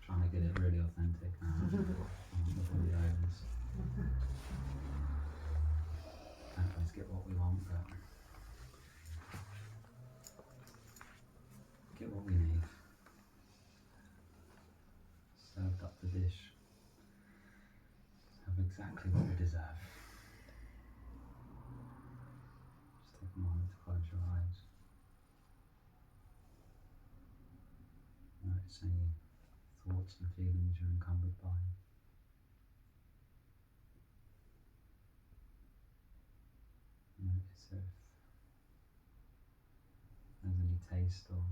Trying to get it really authentic now. The body owners. Don't always get what we want, but get what we need. Served up the dish of exactly what we deserve. Just take a moment to close your eyes. Notice any thoughts and feelings you're encumbered by. Notice if there's any taste or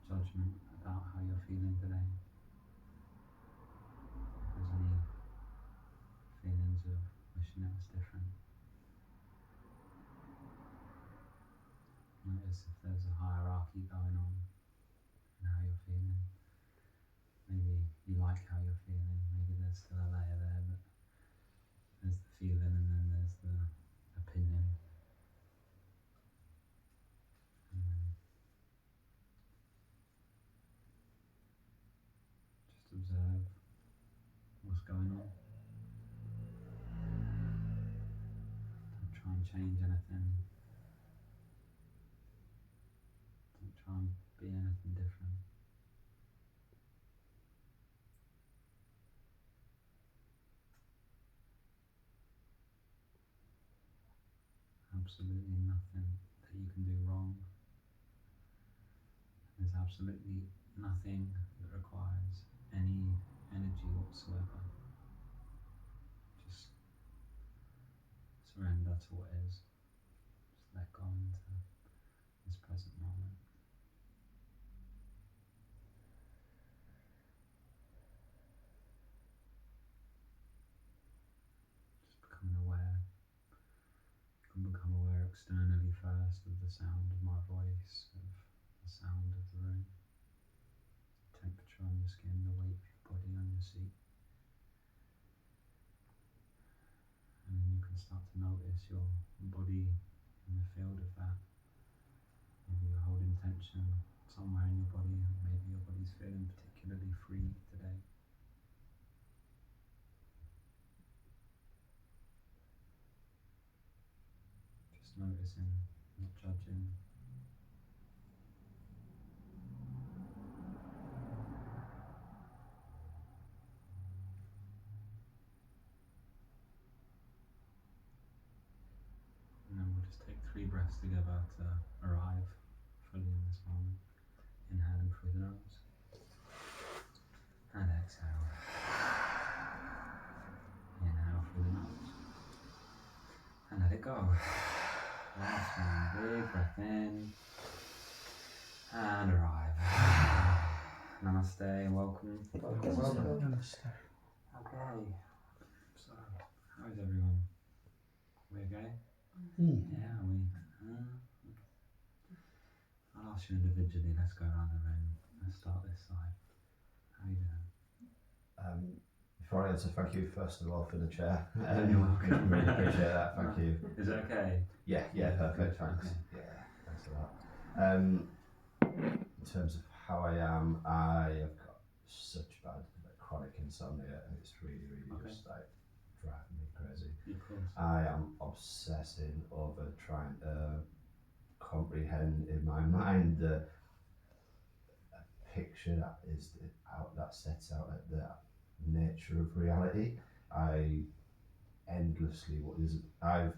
judgment about how you're feeling today. If there's any feelings of wishing it was different. Notice if there's a hierarchy going on in how you're feeling. Maybe you like how you're feeling, maybe there's still a layer there, but there's the feeling and then there's the opinion. And then just observe what's going on. Don't try and change anything. Don't try and be anything different. Absolutely nothing that you can do wrong. There's absolutely nothing that requires any energy whatsoever. Just surrender to what is. Just let go into this present moment. Just becoming aware. You can become aware externally first of the sound of my voice, of the sound of the room, the temperature on your skin, the weight of your body on your seat. And then you can start to notice your body in the field of that. Maybe you're holding tension somewhere in your body, maybe your body's feeling particularly free today. Just noticing, not judging. And then we'll just take 3 breaths together to arrive fully in this moment. Inhaling through the nose. And exhale. Inhale through the nose. And let it go. Last one. Big breath in. And arrive. Namaste. Welcome. Namaste. Okay. So, how is everyone? We okay? Yeah, I'll ask you individually. Let's go around the room. Let's start this side. How are you doing? Before I answer, thank you first of all for the chair. You're welcome. Really appreciate that. Thank you. Is it okay? Yeah, perfect. Thanks. Okay. Yeah, thanks for that. In terms of how I am, I have got such bad chronic insomnia, and it's really Okay. just like driving me crazy. Of course. I am obsessing over trying to comprehend in my mind a picture that sets out the nature of reality. I've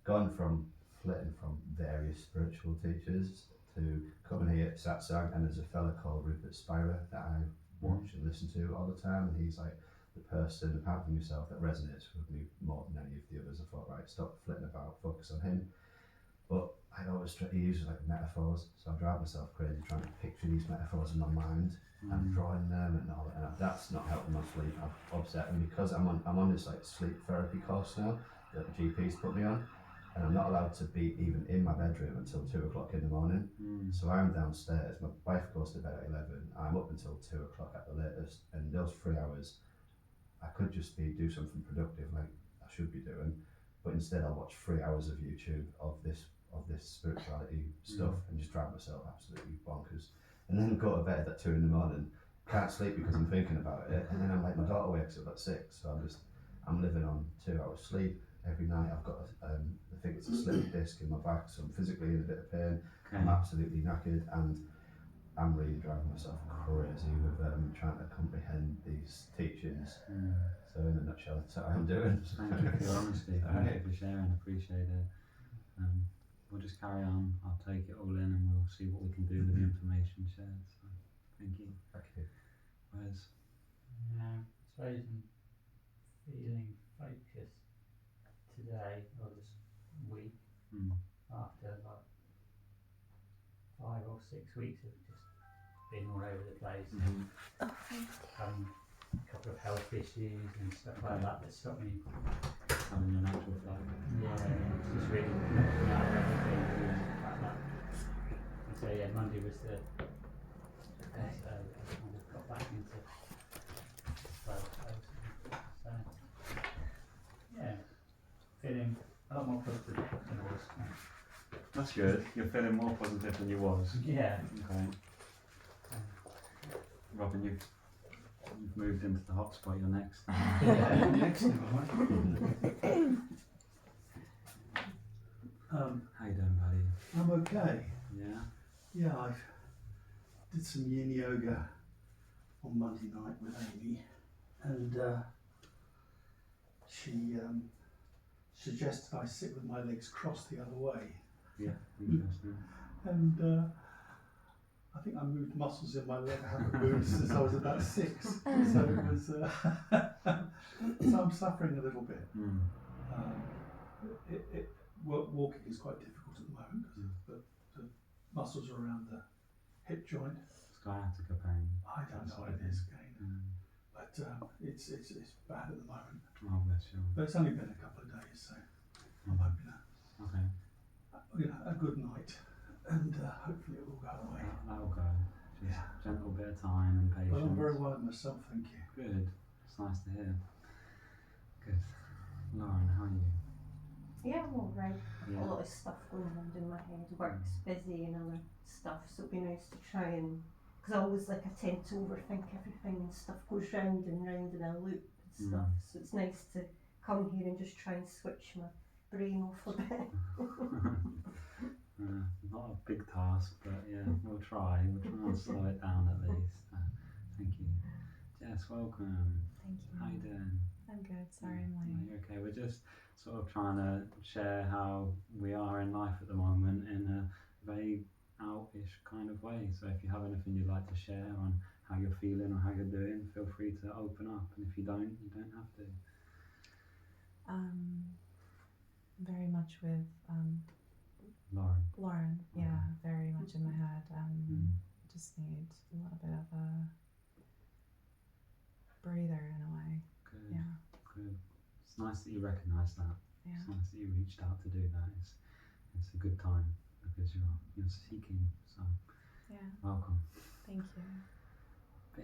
gone from flitting from various spiritual teachers to coming here at Satsang, and there's a fella called Rupert Spira that I watch and listen to all the time, and he's like the person apart from yourself that resonates with me more than any of the others. I thought, right, stop flitting about, focus on him. But he uses like metaphors, so I drive myself crazy trying to picture these metaphors in my mind and drawing them and all that, and that's not helping my sleep. I'm upset, and because I'm on this like sleep therapy course now that the GP's put me on, and I'm not allowed to be even in my bedroom until 2 o'clock in the morning. So I'm downstairs, my wife goes to bed at 11, I'm up until 2 o'clock at the latest, and those 3 hours I could just do something productive like I should be doing, but instead I'll watch 3 hours of YouTube of this spirituality stuff and just drive myself absolutely bonkers. and then go to bed at 2 in the morning, can't sleep because I'm thinking about it, and then I'm like, my daughter wakes up at 6, so I'm living on 2 hours sleep every night. I've got I think it's a slip disc in my back, so I'm physically in a bit of pain. I'm absolutely knackered, and I'm really driving myself crazy with trying to comprehend these teachings. So in a nutshell, that's what I'm doing. Thank you for your honesty. Thank you for sharing. Appreciate it. We'll just carry on. I'll take it all in and we'll see what we can do with the information shared. So, thank you. Okay. Wes? I suppose I'm feeling focused today or this week after like 5 or 6 weeks of just being all over the place. A couple of health issues and stuff like that stopped me Having your natural flow. Yeah, it's just really knocking out everything like that. And so yeah, Monday was the day I kind of got back into flow. So yeah, feeling a lot more positive than I was. That's good. You're feeling more positive than you was. Yeah. Okay. Robin, you've moved into the hotspot. You're next. Next one. How you doing, buddy? I'm okay. Yeah. Yeah, I did some yin yoga on Monday night with Amy, and she suggested I sit with my legs crossed the other way, Yeah. Interesting. and I think I moved muscles in my leg I haven't moved since I was about 6. So it was. So I'm suffering a little bit. Walking is quite difficult at the moment because the muscles are around the hip joint. Sciatica pain. I don't know what it is again, but it's bad at the moment. Oh, bless you. But it's only been a couple of days, so I'm hoping a good night, and hopefully it will go away. That'll go. Just gentle bit of time and patience. Well, I'm very well in myself, thank you. Good. It's nice to hear. Good. Lauren, how are you? Yeah, I'm alright. Yeah. A lot of stuff going on in my head. Work's busy and other stuff, so it'd be nice to try and. Because I always I tend to overthink everything and stuff goes round and round in a loop and stuff. So it's nice to come here and just try and switch my brain off a bit. Not a big task, but yeah, we'll try. We'll try and slow it down at least. Thank you. Jess, welcome. Thank you. How you doing? I'm good. Sorry, I'm late. You're okay. We're just sort of trying to share how we are in life at the moment in a vague, out-ish kind of way. So if you have anything you'd like to share on how you're feeling or how you're doing, feel free to open up. And if you don't have to. Very much with Lauren. Yeah, very much in my head. Just need a little bit of a breather in a way. Good. Yeah. Good. It's nice that you recognise that. Yeah. It's nice that you reached out to do that. It's a good time because you're seeking. So Yeah. welcome. Thank you. Bea,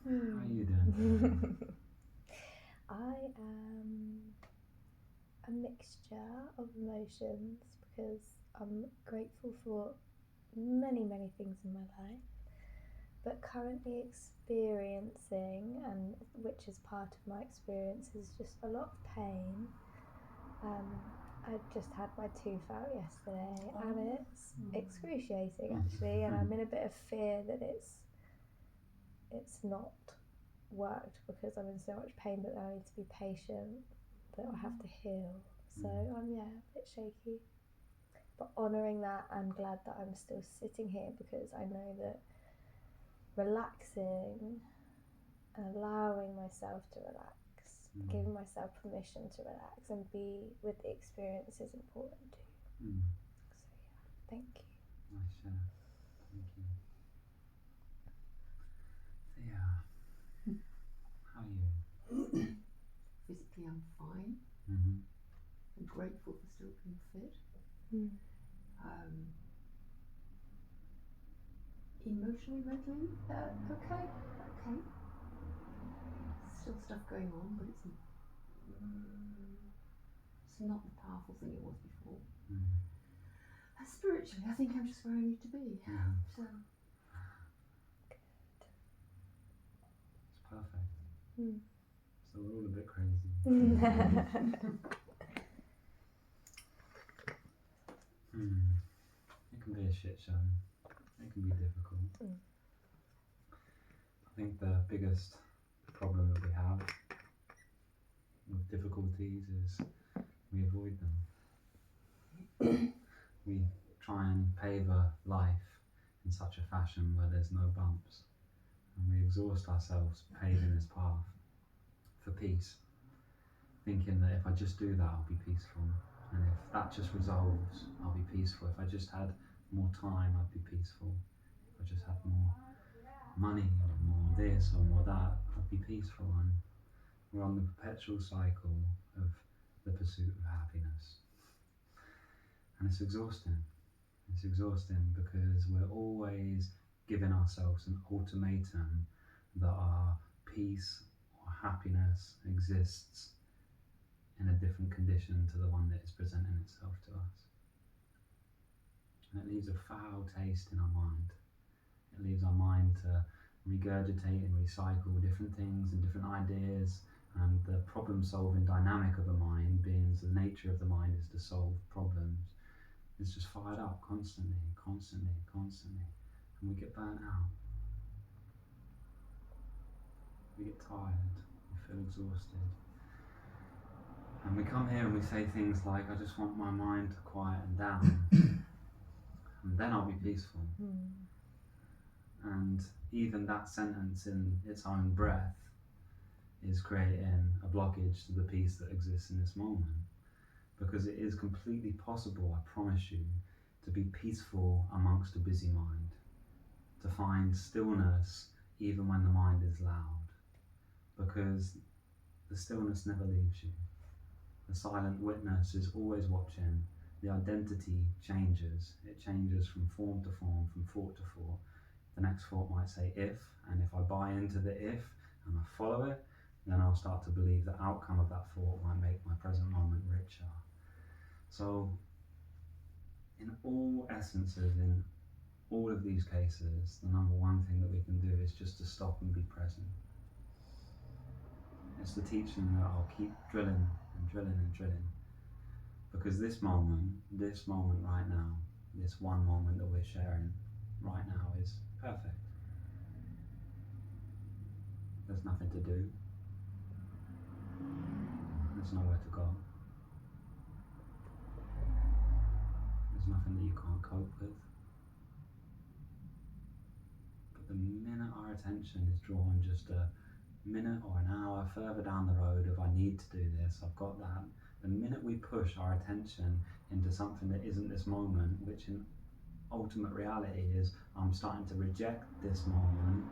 how are you doing? I am a mixture of emotions because I'm grateful for many, many things in my life, but currently experiencing, and which is part of my experience, is just a lot of pain. I just had my tooth out yesterday, and it's excruciating actually, and I'm in a bit of fear that it's not worked because I'm in so much pain, but I need to be patient, that I have to heal. So I'm a bit shaky, but honouring that, I'm glad that I'm still sitting here because I know that relaxing and allowing myself to relax, giving myself permission to relax and be with the experience is important too. So thank you. Nice share. Thank you. Thea, how are you? Physically, I'm fine. I'm grateful for still being fit. Emotionally, mentally, okay. Still stuff going on, but it's not the powerful thing it was before. Spiritually, I think I'm just where I need to be. So So we're all a bit crazy. It can be a shit show. It can be difficult. I think the biggest problem that we have with difficulties is we avoid them. We try and pave a life in such a fashion where there's no bumps, and we exhaust ourselves paving this path for peace, thinking that if I just do that I'll be peaceful, and if that just resolves I'll be peaceful, if I just had more time I'd be peaceful, if I just had more money or more this or more that I'd be peaceful. And we're on the perpetual cycle of the pursuit of happiness, and it's exhausting. It's exhausting because we're always giving ourselves an ultimatum that our peace or happiness exists in a different condition to the one that is presenting itself to us. And it leaves a foul taste in our mind. It leaves our mind to regurgitate and recycle different things and different ideas, and the problem-solving dynamic of the mind, being the nature of the mind is to solve problems, is just fired up constantly, and we get burnt out. We get tired, we feel exhausted. And we come here and we say things like, I just want my mind to quieten down, and then I'll be peaceful. And even that sentence in its own breath is creating a blockage to the peace that exists in this moment. Because it is completely possible, I promise you, to be peaceful amongst a busy mind, to find stillness even when the mind is loud, because the stillness never leaves you. The silent witness is always watching. The identity changes. It changes from form to form, from thought to thought. The next thought might say if, and if I buy into the if and I follow it, then I'll start to believe the outcome of that thought might make my present moment richer. So, in all essences, in all of these cases, the number one thing that we can do is just to stop and be present. It's the teaching that I'll keep drilling and drilling and drilling. Because this moment right now, this one moment that we're sharing right now is perfect. There's nothing to do. There's nowhere to go. There's nothing that you can't cope with. But the minute our attention is drawn just a minute or an hour further down the road of I need to do this, I've got that, the minute we push our attention into something that isn't this moment, which in ultimate reality is I'm starting to reject this moment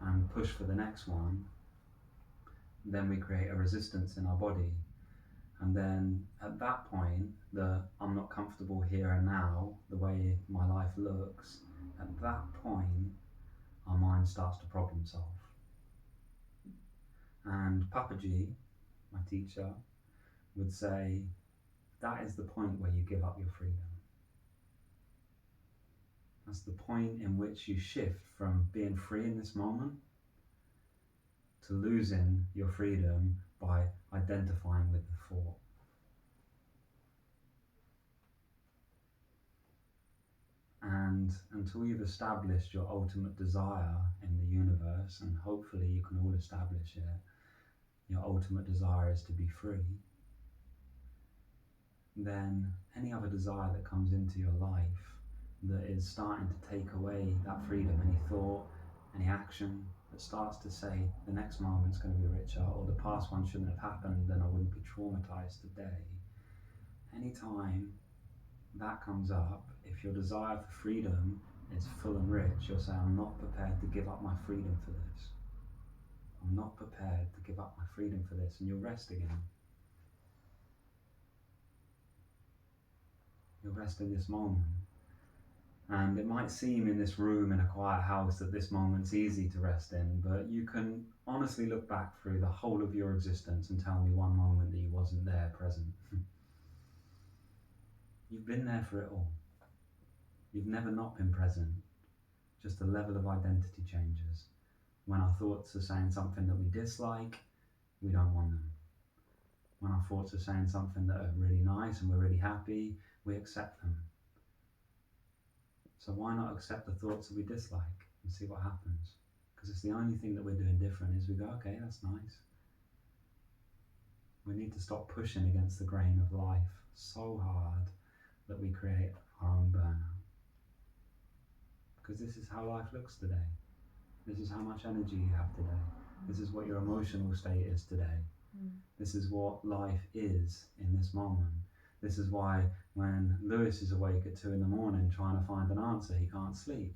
and push for the next one, then we create a resistance in our body. And then at that point, I'm not comfortable here and now, the way my life looks, at that point, our mind starts to problem solve. And Papaji, my teacher, would say, that is the point where you give up your freedom. That's the point in which you shift from being free in this moment to losing your freedom by identifying with the thought. And until you've established your ultimate desire in the universe, and hopefully you can all establish it, your ultimate desire is to be free, then any other desire that comes into your life that is starting to take away that freedom, any thought, any action that starts to say the next moment's going to be richer, or the past one shouldn't have happened, then I wouldn't be traumatized today. Anytime that comes up, if your desire for freedom is full and rich, you'll say, I'm not prepared to give up my freedom for this. I'm not prepared to give up my freedom for this, and you'll rest again. You'll rest in this moment. And it might seem in this room in a quiet house that this moment's easy to rest in, but you can honestly look back through the whole of your existence and tell me one moment that you wasn't there present. You've been there for it all. You've never not been present. Just the level of identity changes. When our thoughts are saying something that we dislike, we don't want them. When our thoughts are saying something that are really nice and we're really happy, we accept them. So why not accept the thoughts that we dislike and see what happens? Because it's the only thing that we're doing different is we go, okay, that's nice. We need to stop pushing against the grain of life so hard that we create our own burnout. Because this is how life looks today. This is how much energy you have today. This is what your emotional state is today. This is what life is in this moment. This is why when Lewis is awake at 2 a.m. trying to find an answer, he can't sleep.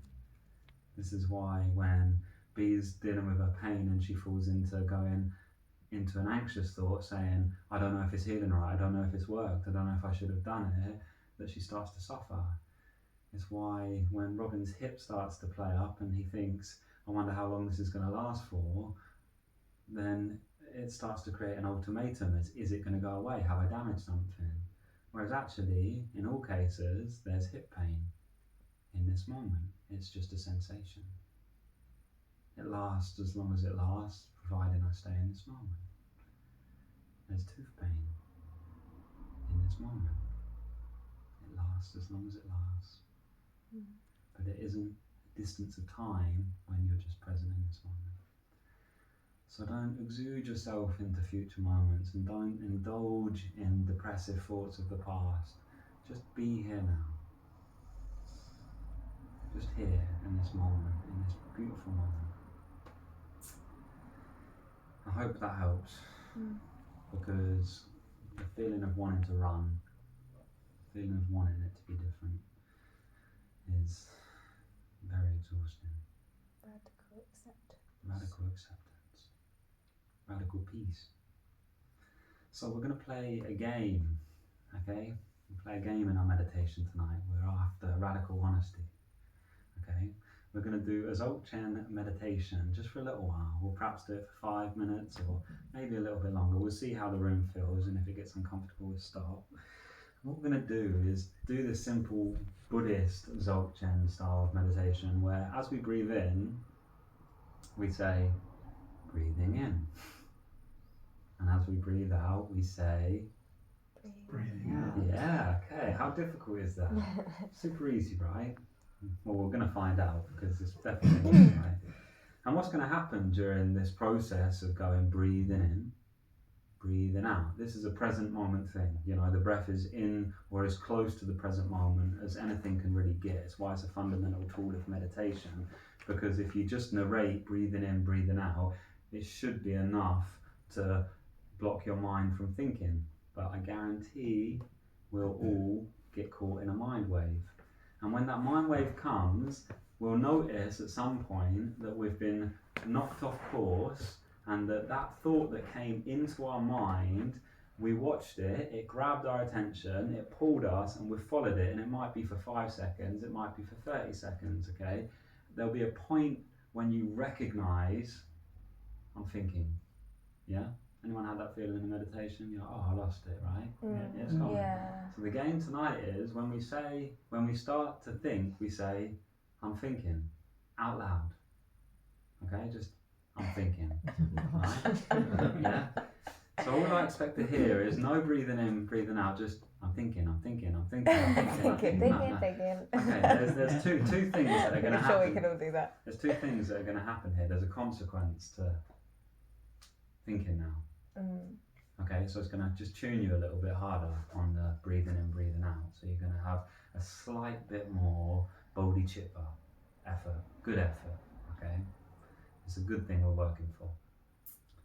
This is why when Bee's dealing with her pain and she falls into going into an anxious thought saying, I don't know if it's healing right, I don't know if it's worked, I don't know if I should have done it, that she starts to suffer. It's why when Robin's hip starts to play up and he thinks, I wonder how long this is going to last for, then it starts to create an ultimatum. Is it going to go away? Have I damaged something? Whereas actually, in all cases, there's hip pain in this moment. It's just a sensation. It lasts as long as it lasts, providing I stay in this moment. There's tooth pain in this moment. It lasts as long as it lasts. But it isn't a distance of time when you're just present in this moment. So don't exude yourself into future moments and don't indulge in depressive thoughts of the past. Just be here now. Just here in this moment, in this beautiful moment. I hope that helps, because the feeling of wanting to run, the feeling of wanting it to be different is very exhausting. Radical acceptance. Radical acceptance. Radical peace. So we're going to play a game, okay? We'll play a game in our meditation tonight. We're after radical honesty, okay? We're going to do a Dzogchen meditation just for a little while. We'll perhaps do it for 5 minutes or maybe a little bit longer. We'll see how the room feels, and if it gets uncomfortable, we'll stop. What we're going to do is do this simple Buddhist Dzogchen style of meditation where as we breathe in, we say, breathing in. And as we breathe out, we say, Breathing out. yeah, okay. How difficult is that? Super easy, right? Well, we're going to find out because it's definitely easy, right? And what's going to happen during this process of going breathing in, breathing out? This is a present moment thing. You know, the breath is in or as close to the present moment as anything can really get. It's why it's a fundamental tool of meditation, because if you just narrate breathing in, breathing out, it should be enough to block your mind from thinking. But I guarantee we'll all get caught in a mind wave. And when that mind wave comes, we'll notice at some point that we've been knocked off course, and that thought that came into our mind, we watched it, it grabbed our attention, it pulled us, and we followed it. And it might be for 5 seconds, it might be for 30 seconds, okay? There'll be a point when you recognize, I'm thinking, yeah? Anyone had that feeling in meditation? You're like, oh, I lost it, right? Yeah, it's gone. Yeah. So the game tonight is when we start to think, we say, I'm thinking, out loud. Okay, just, I'm thinking, right? Yeah? So all I expect to hear is no breathing in, breathing out, just, I'm thinking. Thinking. Okay, there's two things that are going to I'm happen. sure we can all do that. There's 2 things that are going to happen here. There's a consequence to thinking now. Okay, so it's going to just tune you a little bit harder on the breathing in, breathing out. So you're going to have a slight bit more bodhicitta effort, good effort, okay? It's a good thing we're working for.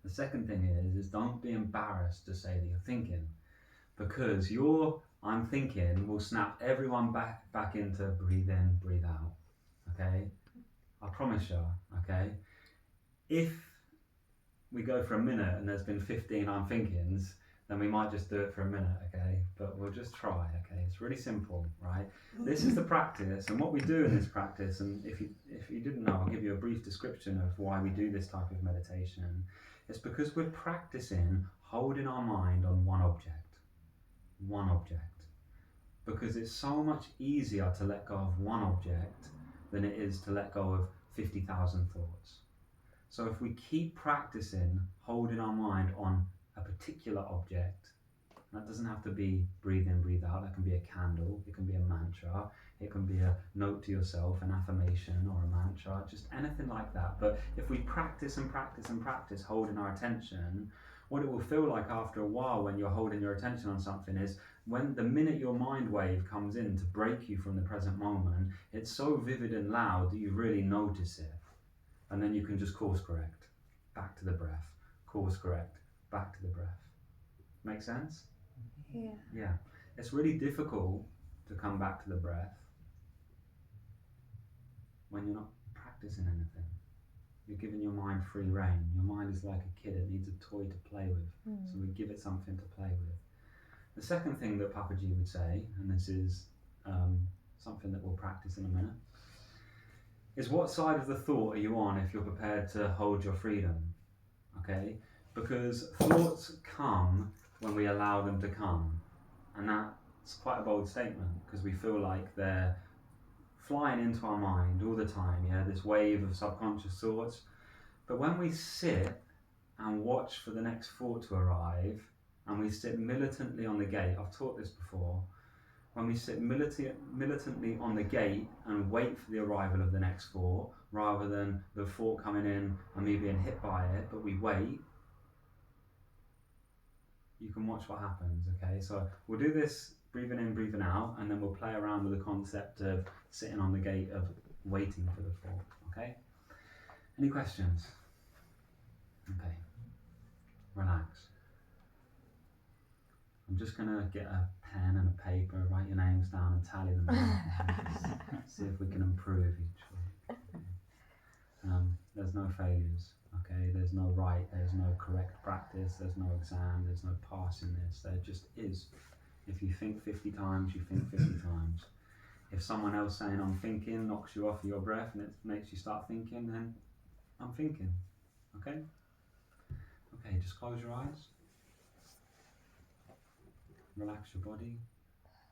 The second thing is don't be embarrassed to say that you're thinking, because your I'm thinking will snap everyone back into breathe in, breathe out, okay? I promise you, okay? If we go for a minute and there's been 15 I'm thinkings, then we might just do it for a minute, okay? But we'll just try, okay? It's really simple, right? This is the practice, and what we do in this practice, and if you didn't know, I'll give you a brief description of why we do this type of meditation. It's because we're practicing holding our mind on one object. Because it's so much easier to let go of one object than it is to let go of 50,000 thoughts. So if we keep practicing holding our mind on a particular object, that doesn't have to be breathe in, breathe out. That can be a candle, it can be a mantra, it can be a note to yourself, an affirmation or a mantra, just anything like that. But if we practice and practice and practice holding our attention, what it will feel like after a while when you're holding your attention on something is when the minute your mind wave comes in to break you from the present moment, it's so vivid and loud that you really notice it. And then you can just course correct, back to the breath, course correct, back to the breath. Make sense? Yeah. Yeah. It's really difficult to come back to the breath when you're not practicing anything. You're giving your mind free rein. Your mind is like a kid, it needs a toy to play with. So we give it something to play with. The second thing that Papaji would say, and this is something that we'll practice in a minute, is what side of the thought are you on if you're prepared to hold your freedom? Okay? Because thoughts come when we allow them to come. And that's quite a bold statement because we feel like they're flying into our mind all the time, yeah, this wave of subconscious thoughts. But when we sit and watch for the next thought to arrive, and we sit militantly on the gate, I've taught this before, when we sit militantly on the gate and wait for the arrival of the next thought, rather than the thought coming in and me being hit by it, but we wait, you can watch what happens, okay? So we'll do this breathing in, breathing out, and then we'll play around with the concept of sitting on the gate of waiting for the thought, okay? Any questions? Okay. Relax. I'm just going to get a pen and a paper, write your names down and tally them out. See if we can improve each week. Okay. There's no failures, okay? There's no right, there's no correct practice, there's no exam, there's no passing this. There just is. If you think 50 times, you think 50 times. If someone else saying I'm thinking knocks you off your breath and it makes you start thinking, then I'm thinking, okay? Okay, just close your eyes. Relax your body,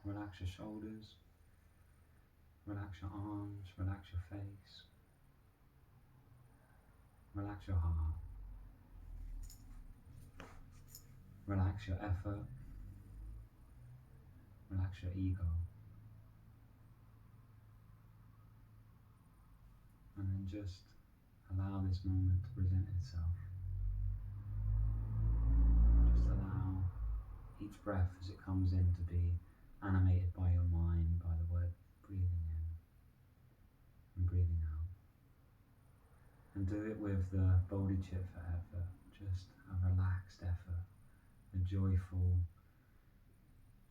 relax your shoulders, relax your arms, relax your face, relax your heart, relax your effort, relax your ego, and then just allow this moment to present itself. Just allow each breath as it comes in to be animated by your mind, by the word breathing in and breathing out. And do it with the bodhicitta effort, just a relaxed effort, a joyful,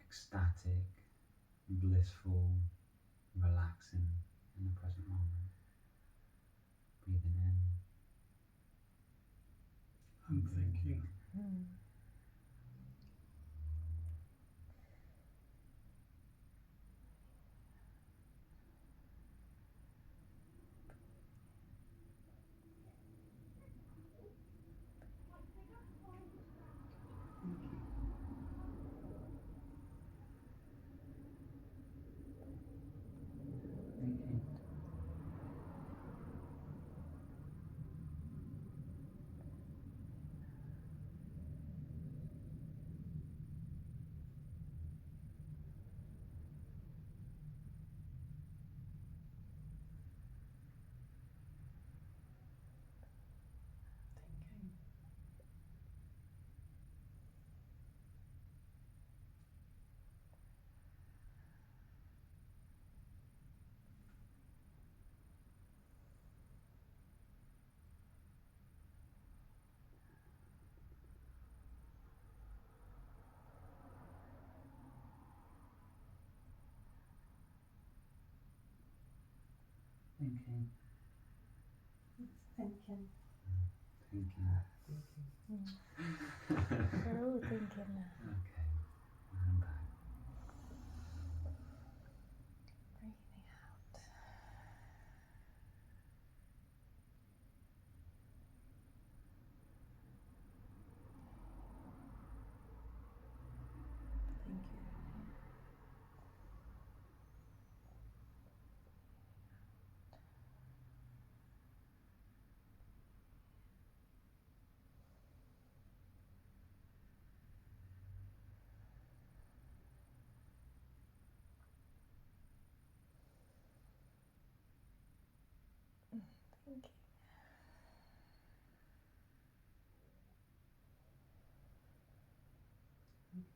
ecstatic, blissful, relaxing in the present moment. Breathing in. I'm thinking. Thinking. Thinking. Thinking. We're all thinking now. Okay, and back. Breathing out. Thinking.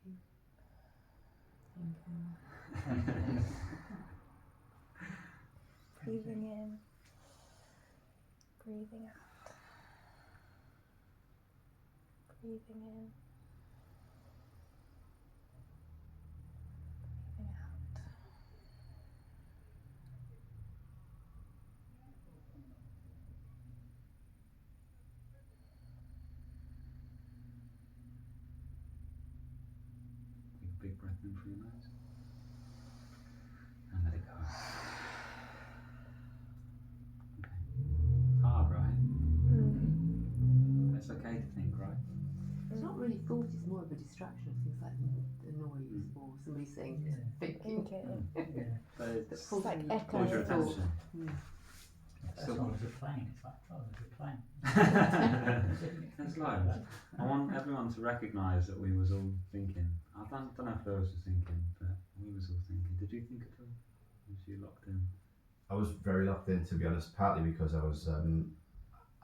Thinking. Breathing in, breathing out, breathing in, breathing out. Take a big breath in through your nose and let it go. Okay. It's hard, right? It's okay to think, right? It's not really thought, it's more of a distraction of things like the noise or somebody saying thinking. Thinking. Yeah. But it's Pulls like you- echo. pulls your thought. attention. That's So- all as a plane. It's like, oh, there's a plane. There's loads. I want everyone to recognise that we was all thinking. I don't know if Lewis was thinking, but we was all thinking. Did you think at all? Was you locked in? I was very locked in, to be honest, partly because I was, I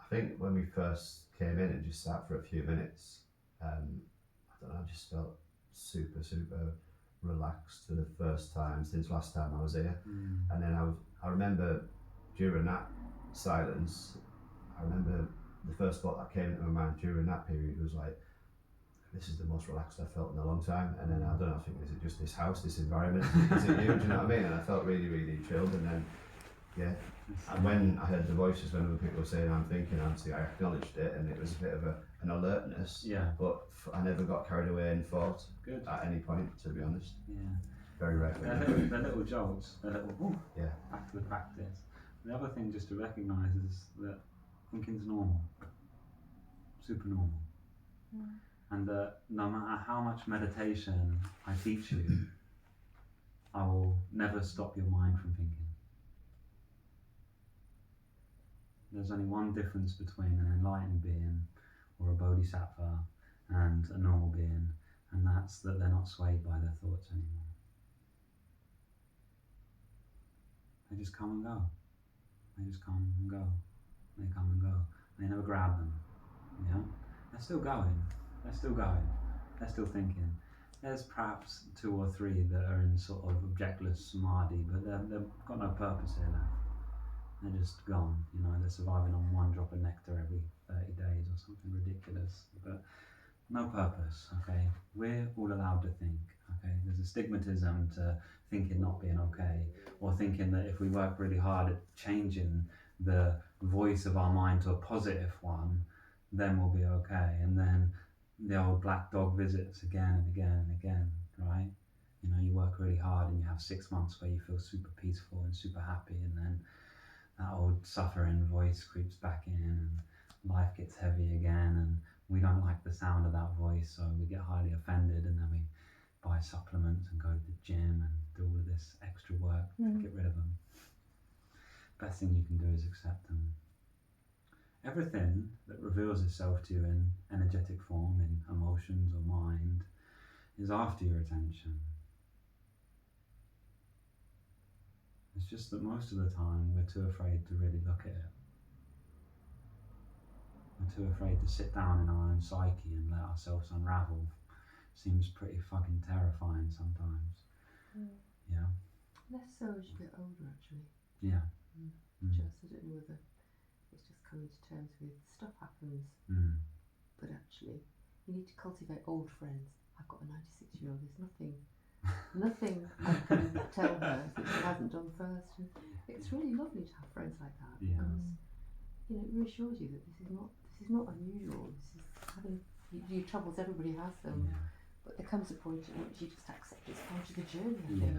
think when we first came in and just sat for a few minutes, I don't know, I just felt super, super relaxed for the first time since last time I was here. And then I remember during that silence, I remember the first thought that came into my mind during that period was like, this is the most relaxed I've felt in a long time. And then I don't know, I think, is it just this house, this environment? Is it you? Do you know what I mean? And I felt really, really chilled. And then, yeah. And when I heard the voices, when other people were saying, I'm thinking, Auntie, I acknowledged it, and it was a bit of an alertness. Yeah. But I never got carried away in thought Good. at any point, to be honest. Yeah. Very rare. They're little jolts. They're little Yeah. back to the practice. The other thing just to recognise is that thinking's normal. Super normal. And that no matter how much meditation I teach you, I will never stop your mind from thinking. There's only one difference between an enlightened being or a bodhisattva and a normal being, and that's that they're not swayed by their thoughts anymore. They just come and go. They just come and go. They come and go. They never grab them. You know? They're still going. They're still going. They're still thinking. There's perhaps 2 or 3 that are in sort of objectless samadhi, but they've got no purpose here left. They're just gone. You know, they're surviving on 1 drop of nectar every 30 days or something ridiculous. But no purpose, okay? We're all allowed to think, okay? There's a stigmatism to thinking not being okay, or thinking that if we work really hard at changing the voice of our mind to a positive one, then we'll be okay. And then the old black dog visits again and again and again, right? You know, you work really hard and you have 6 months where you feel super peaceful and super happy, and then that old suffering voice creeps back in and life gets heavy again, and we don't like the sound of that voice, so we get highly offended, and then we buy supplements and go to the gym and do all of this extra work to get rid of them. Best thing you can do is accept them. Everything that reveals itself to you in energetic form, in emotions or mind, is after your attention. It's just that most of the time we're too afraid to really look at it. We're too afraid to sit down in our own psyche and let ourselves unravel. Seems pretty fucking terrifying sometimes. Yeah? Less so as you get older, actually. Yeah. Just, I don't know whether it's just coming to terms with stuff happens, but actually you need to cultivate old friends. I've got a 96-year-old, there's nothing I can tell her that she hasn't done first. And it's really lovely to have friends like that, because you know, it reassures you that this is not unusual. This is having your troubles, everybody has them. But there comes a point at which you just accept it's part of the journey, I think.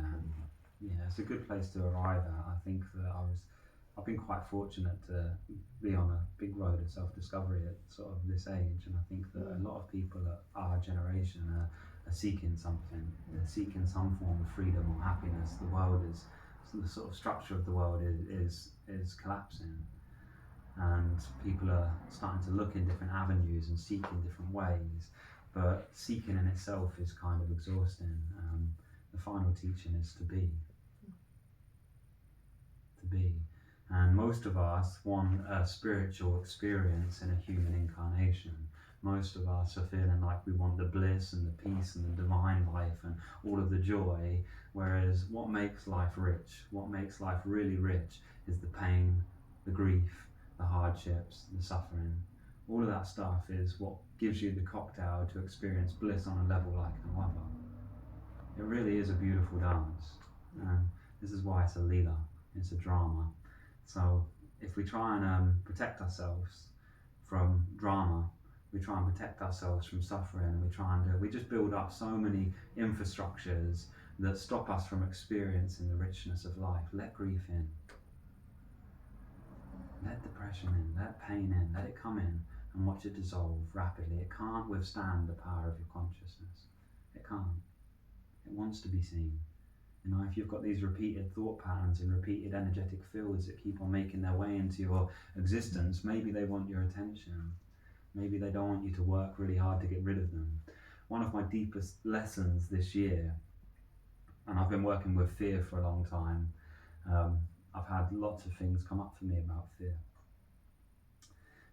Yeah, it's a good place to arrive at. I think that I've been quite fortunate to be on a big road of self-discovery at sort of this age, and I think that a lot of people at our generation are seeking something. They're seeking some form of freedom or happiness. The world is, the sort of structure of the world is collapsing, and people are starting to look in different avenues and seek in different ways, but seeking in itself is kind of exhausting. The final teaching is to be. And most of us want a spiritual experience in a human incarnation. most of us are feeling like we want the bliss and the peace and the divine life and all of the joy, whereas what makes life rich, what makes life really rich, is the pain, the grief, the hardships, the suffering. All of that stuff is what gives you the cocktail to experience bliss on a level like no other. It really is a beautiful dance, and this is why it's a leela, it's a drama. So if we try and protect ourselves from drama, we try and protect ourselves from suffering, and we just build up so many infrastructures that stop us from experiencing the richness of life. Let grief in, let depression in, let pain in, let it come in and watch it dissolve rapidly. It can't withstand the power of your consciousness. It can't. It wants to be seen. You know, if you've got these repeated thought patterns and repeated energetic fields that keep on making their way into your existence, maybe they want your attention. Maybe they don't want you to work really hard to get rid of them. One of my deepest lessons this year, and I've been working with fear for a long time, I've had lots of things come up for me about fear.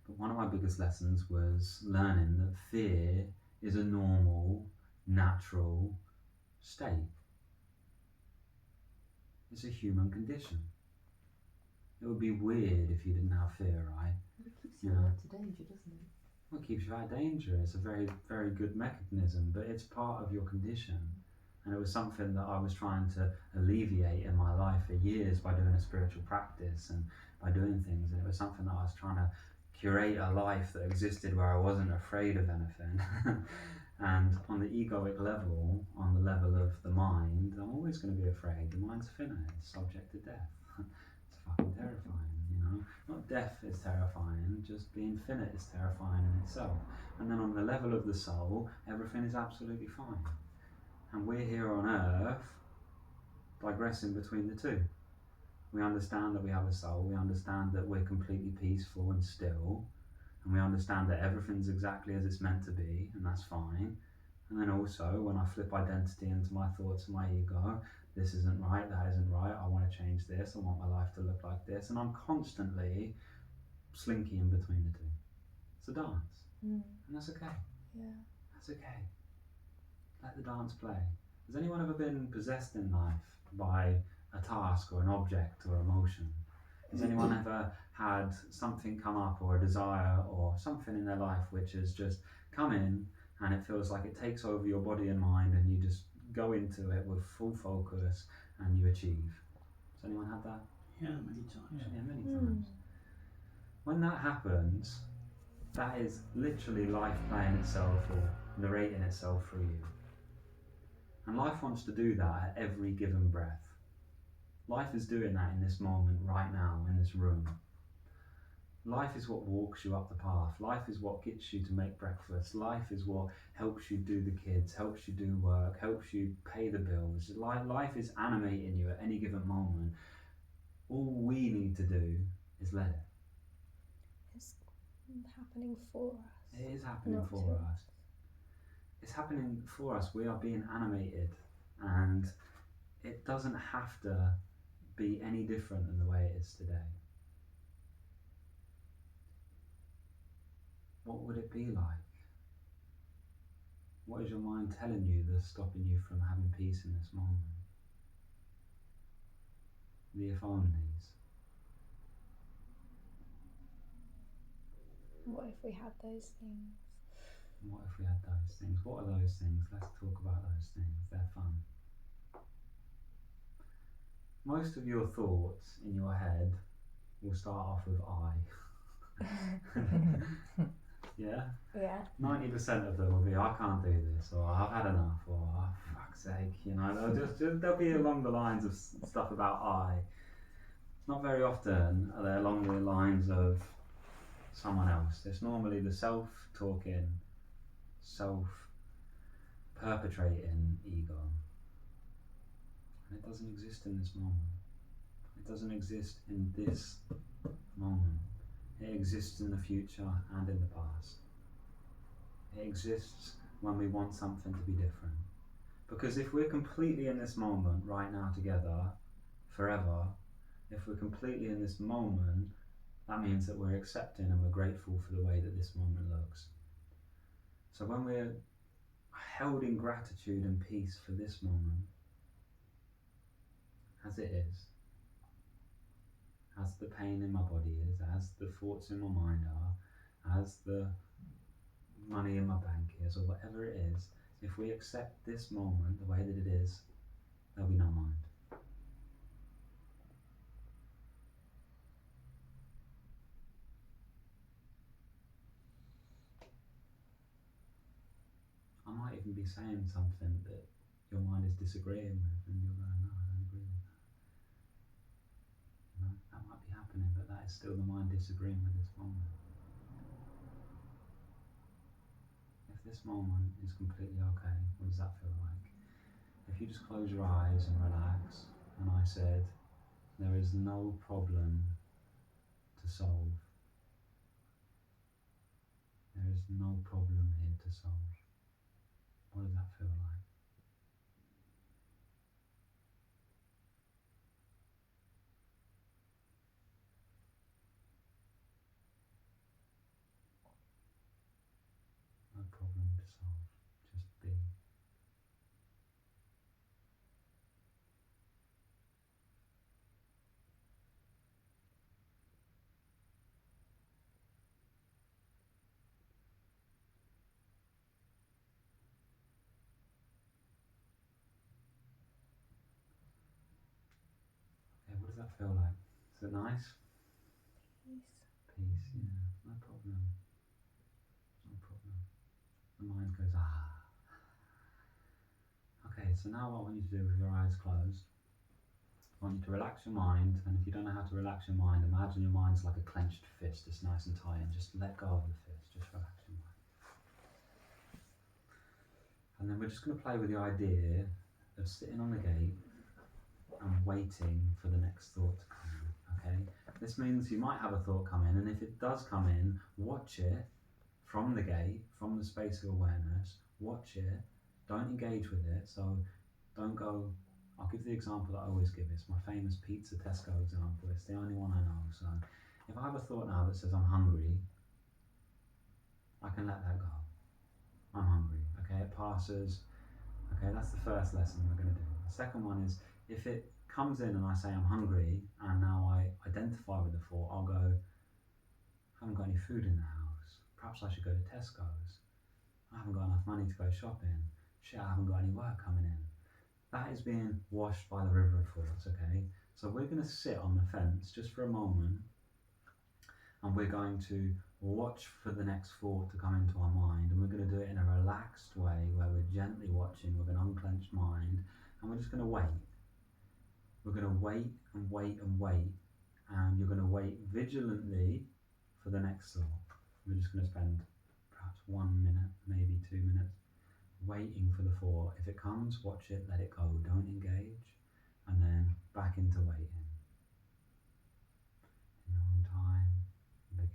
But one of my biggest lessons was learning that fear is a normal, natural state. It's a human condition. It would be weird if you didn't have fear, right? It keeps you out of danger, doesn't it? Well, it keeps you out of danger. It's a very, very good mechanism, but it's part of your condition. And it was something that I was trying to alleviate in my life for years by doing a spiritual practice and by doing things. And it was something that I was trying to curate a life that existed where I wasn't afraid of anything. And on the egoic level, on the level of the mind, I'm always going to be afraid. The mind's finite, it's subject to death. It's fucking terrifying, you know? Not death is terrifying, just being finite is terrifying in itself. And then on the level of the soul, everything is absolutely fine. And we're here on earth, digressing between the two. We understand that we have a soul, we understand that we're completely peaceful and still, and we understand that everything's exactly as it's meant to be, and that's fine. And then also, when I flip identity into my thoughts and my ego, this isn't right, that isn't right, I want to change this, I want my life to look like this, and I'm constantly slinky in between the two. It's a dance, and that's okay. Yeah. That's okay. Let the dance play. Has anyone ever been possessed in life by a task or an object or emotion? Has anyone ever had something come up or a desire or something in their life which has just come in and it feels like it takes over your body and mind and you just go into it with full focus and you achieve? Has anyone had that? Yeah, many times. Yeah, many times. When that happens, that is literally life playing itself or narrating itself through you. And life wants to do that at every given breath. Life is doing that in this moment, right now, in this room. Life is what walks you up the path. Life is what gets you to make breakfast. Life is what helps you do the kids, helps you do work, helps you pay the bills. Life is animating you at any given moment. All we need to do is let it. It's happening for us. It is happening Not for to us. It's happening for us. We are being animated, and it doesn't have to be any different than the way it is today. What would it be like? What is your mind telling you that's stopping you from having peace in this moment? The if onlys. What if we had those things? What if we had those things? What are those things? Let's talk about those things. They're fun. Most of your thoughts in your head will start off with I. Yeah? Yeah. 90% of them will be, I can't do this, or I've had enough, or oh, fuck's sake, you know, they'll be along the lines of stuff about I. Not very often are they along the lines of someone else. It's normally the self-talking, self-perpetrating ego. And it doesn't exist in this moment. It doesn't exist in this moment. It exists in the future and in the past. It exists when we want something to be different. Because if we're completely in this moment right now together, forever, if we're completely in this moment, that means that we're accepting and we're grateful for the way that this moment looks. So when we're held in gratitude and peace for this moment, as it is, as the pain in my body is, as the thoughts in my mind are, as the money in my bank is, or whatever it is, if we accept this moment the way that it is, there'll be no mind. I might even be saying something that your mind is disagreeing with, and you're going, no, I don't agree with that. You know, that might be happening, but that is still the mind disagreeing with this moment. If this moment is completely okay, what does that feel like? If you just close your eyes and relax, and I said, there is no problem to solve. There is no problem here to solve. What does that feel like? No problem to solve. Just be. Okay, what does that feel like? Is it nice? Peace. Peace, yeah, no problem. No problem. The mind goes, ah. Okay, so now what I want you to do with your eyes closed, I want you to relax your mind, and if you don't know how to relax your mind, imagine your mind's like a clenched fist, it's nice and tight, and just let go of the fist, just relax your mind. And then we're just going to play with the idea of sitting on the gate and waiting for the next thought to come in, okay? This means you might have a thought come in, and if it does come in, watch it from the gate, from the space of awareness, watch it, don't engage with it, so don't go, I'll give the example that I always give, it's my famous pizza Tesco example, it's the only one I know, so if I have a thought now that says I'm hungry, I can let that go. I'm hungry, okay, it passes, okay, that's the first lesson we're going to do. The second one is, if it comes in and I say I'm hungry, and now I identify with the thought, I'll go, I haven't got any food in the house, perhaps I should go to Tesco's, I haven't got enough money to go shopping, shit, I haven't got any work coming in. That is being washed by the river of thoughts, okay? So we're going to sit on the fence just for a moment, and we're going to watch for the next thought to come into our mind, and we're going to do it in a relaxed way where we're gently watching with an unclenched mind, and we're just going to wait. We're going to wait and wait and wait, and you're going to wait vigilantly for the next thought. We're just going to spend perhaps 1 minute, maybe 2 minutes, waiting for the thought. If it comes, watch it, let it go, don't engage, and then back into waiting. In your own time, begin.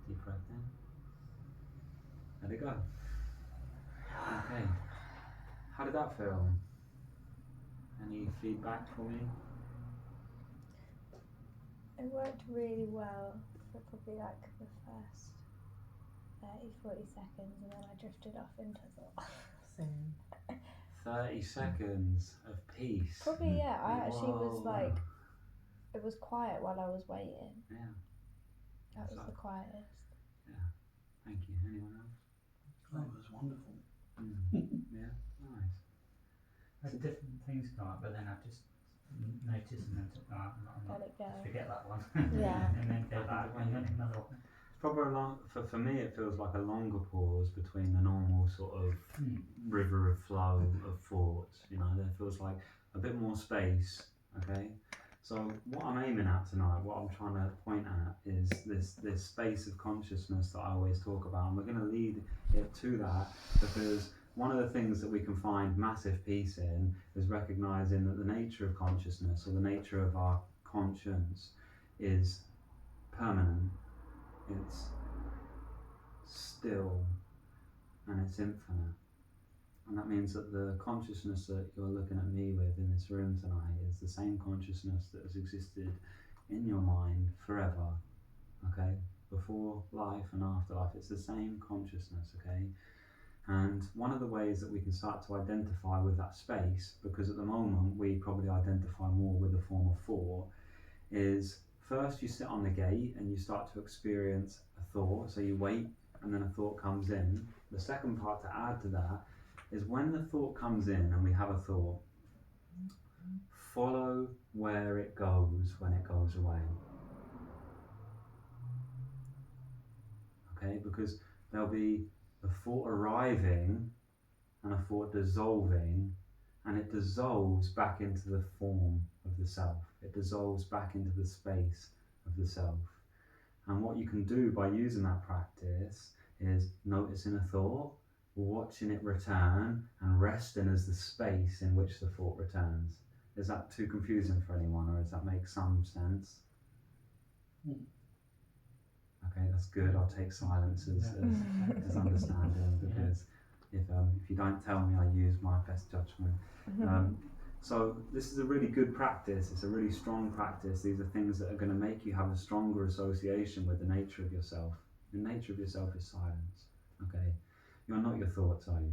Deep breath in. Let it go. Okay. How did that feel? Any feedback for me? It worked really well for probably like the first 30-40 seconds, and then I drifted off into thought. Same. 30 seconds of peace. Probably, yeah. I actually was Whoa. like, it was quiet while I was waiting. Yeah. That was So- the quietest. Thank you. Anyone else? That was wonderful. Yeah. Nice. There's different things come up, but then I've just noticed and then took that. Let it go. Forget that one. Yeah. And then go back and then another one. It's probably a long, for me it feels like a longer pause between the normal sort of river of flow of thoughts. You know, there feels like a bit more space. Okay. So what I'm aiming at tonight, what I'm trying to point at, is this space of consciousness that I always talk about, and we're going to lead it to that, because one of the things that we can find massive peace in is recognizing that the nature of consciousness, or the nature of our conscience, is permanent. It's still, and it's infinite. And that means that the consciousness that you're looking at me with in this room tonight is the same consciousness that has existed in your mind forever, okay? Before life and after life, it's the same consciousness, okay? And one of the ways that we can start to identify with that space, because at the moment we probably identify more with the form of thought, is first you sit on the gate and you start to experience a thought, so you wait and then a thought comes in. The second part to add to that is when the thought comes in and we have a thought, follow where it goes when it goes away. Okay, because there'll be a thought arriving and a thought dissolving, and it dissolves back into the form of the self. It dissolves back into the space of the self. And what you can do by using that practice is noticing a thought, watching it return, and resting as the space in which the thought returns. Is that too confusing for anyone, or does that make some sense? Okay, that's good. I'll take silence as understanding, because if you don't tell me, I use my best judgment. So this is a really good practice. It's a really strong practice. These are things that are going to make you have a stronger association with the nature of yourself. The nature of yourself is silence. Okay, you're not your thoughts, are you?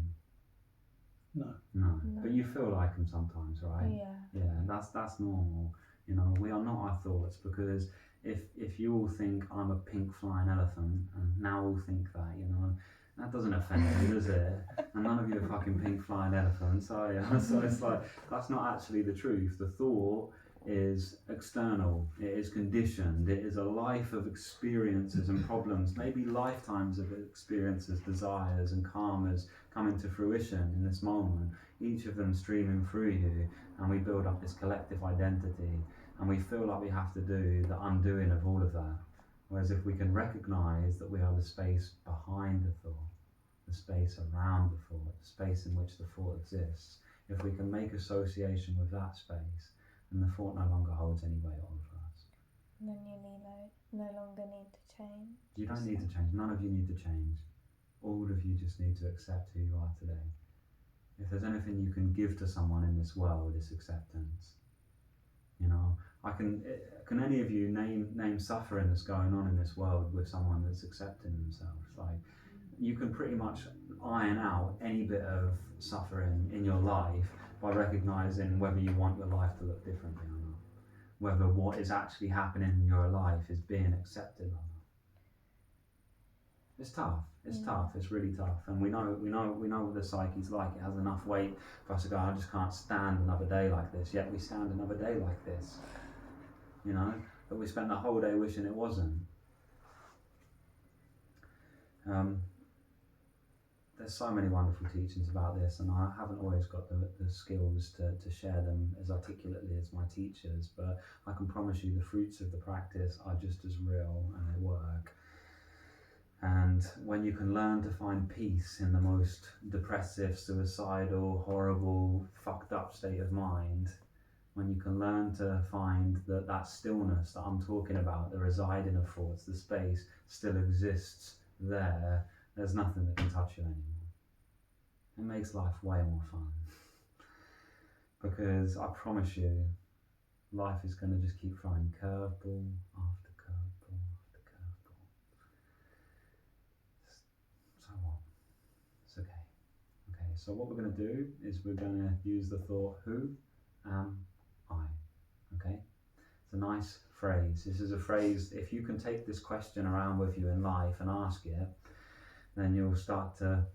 No. No. But you feel like them sometimes, right? Yeah. Yeah, that's normal. You know, we are not our thoughts, because if you all think I'm a pink flying elephant, and now all think that, you know, that doesn't offend you, does it? And none of you are fucking pink flying elephants, are you? So it's like, that's not actually the truth. The thought is external, it is conditioned, it is a life of experiences and problems, maybe lifetimes of experiences, desires and karmas coming to fruition in this moment, each of them streaming through you, and we build up this collective identity, and we feel like we have to do the undoing of all of that. Whereas if we can recognize that we are the space behind the thought, the space around the thought, the space in which the thought exists, if we can make association with that space, then the thought no longer holds any weight over us. And then you no longer need to change. You don't need to change. None of you need to change. All of you just need to accept who you are today. If there's anything you can give to someone in this world, it's acceptance. You know, can any of you name suffering that's going on in this world with someone that's accepting themselves? Like, you can pretty much iron out any bit of suffering in your life by recognizing whether you want your life to look differently or not, whether what is actually happening in your life is being accepted or not. It's tough. It's tough. It's really tough, and we know what the psyche's like. It has enough weight for us to go, I just can't stand another day like this. Yet we stand another day like this. You know, but we spent the whole day wishing it wasn't. There's so many wonderful teachings about this, and I haven't always got the skills to share them as articulately as my teachers, but I can promise you the fruits of the practice are just as real, and they work. And when you can learn to find peace in the most depressive, suicidal, horrible, fucked up state of mind, when you can learn to find that stillness that I'm talking about, the residing of thoughts, the space still exists there, there's nothing that can touch you anymore. it makes life way more fun. Because I promise you, life is going to just keep throwing curveball after curveball after curveball. So what? It's okay. Okay, so what we're going to do is we're going to use the thought, who am I? Okay? It's a nice phrase. This is a phrase, if you can take this question around with you in life and ask it, then you'll start to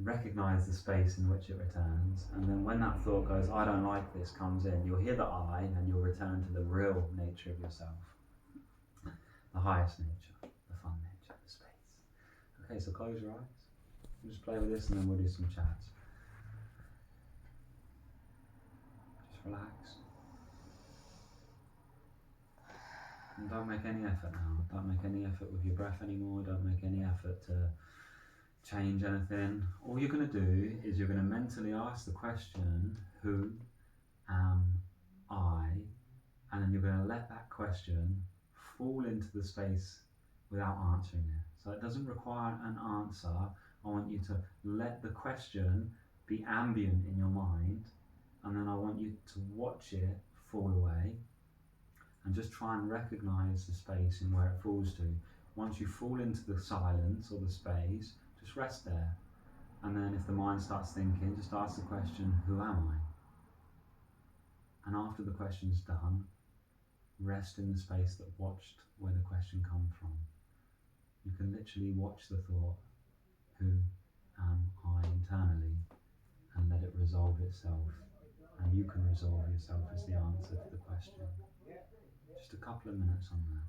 recognize the space in which it returns, and then when that thought goes, I don't like this, comes in, you'll hear the I and you'll return to the real nature of yourself, the highest nature, the fun nature, the space. Okay, so close your eyes. We'll just play with this and then we'll do some chats. Just relax. And don't make any effort now. Don't make any effort with your breath anymore. Don't make any effort to change anything. All you're going to do is you're going to mentally ask the question, who am I? And then you're going to let that question fall into the space without answering it. So it doesn't require an answer. I want you to let the question be ambient in your mind, and then I want you to watch it fall away and just try and recognize the space in where it falls to. Once you fall into the silence or the space, just rest there. And then if the mind starts thinking, just ask the question, who am I? And after the question's done, rest in the space that watched where the question come from. You can literally watch the thought, who am I, internally, and let it resolve itself. And you can resolve yourself as the answer to the question. Just a couple of minutes on that.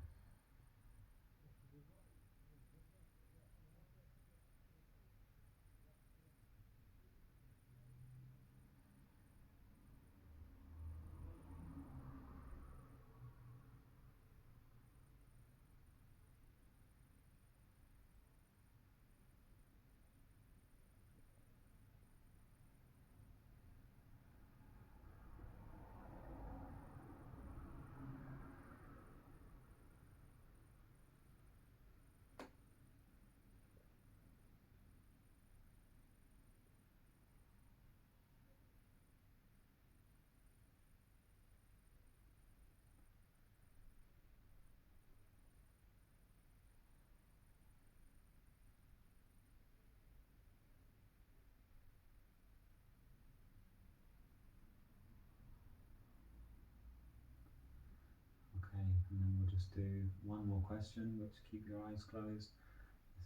Okay, and then we'll just do one more question, which keep your eyes closed.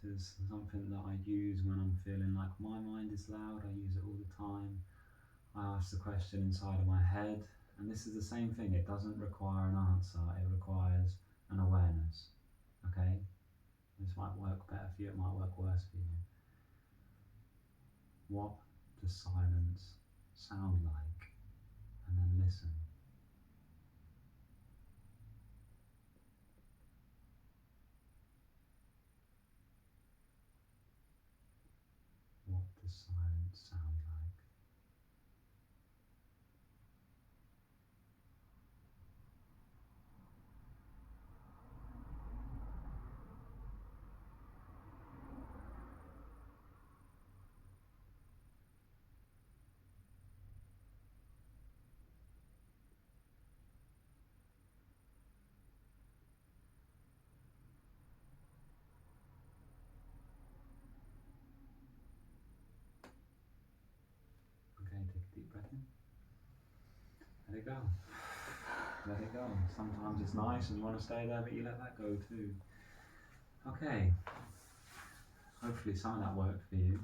This is something that I use when I'm feeling like my mind is loud. I use it all the time. I ask the question inside of my head, and this is the same thing. It doesn't require an answer, it requires an awareness. Okay? This might work better for you, it might work worse for you. What does silence sound like? And then listen. What does silence sound like? Okay, take a deep breath in. Let it go. Let it go. Sometimes it's nice and you want to stay there, but you let that go too. Okay. Hopefully some of that worked for you.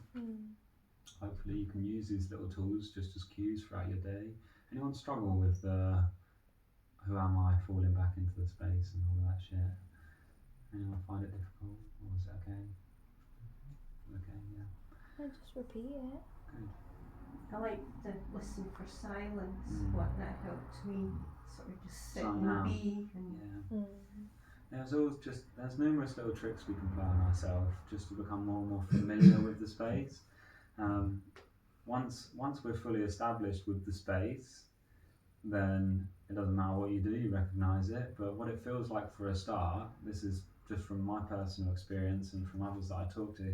Hopefully you can use these little tools just as cues throughout your day. Anyone struggle with who am I, falling back into the space and all of that shit? Anyone find it difficult? Or was it okay? Okay, yeah. I just repeat it. Good. I like to listen for silence. What that helps me sort of just sit Zone out. and be. And Yeah. There's numerous little tricks we can play on ourselves just to become more and more familiar with the space. Once we're fully established with the space, then it doesn't matter what you do, you recognise it. But what it feels like for a start, this is just from my personal experience and from others that I talk to,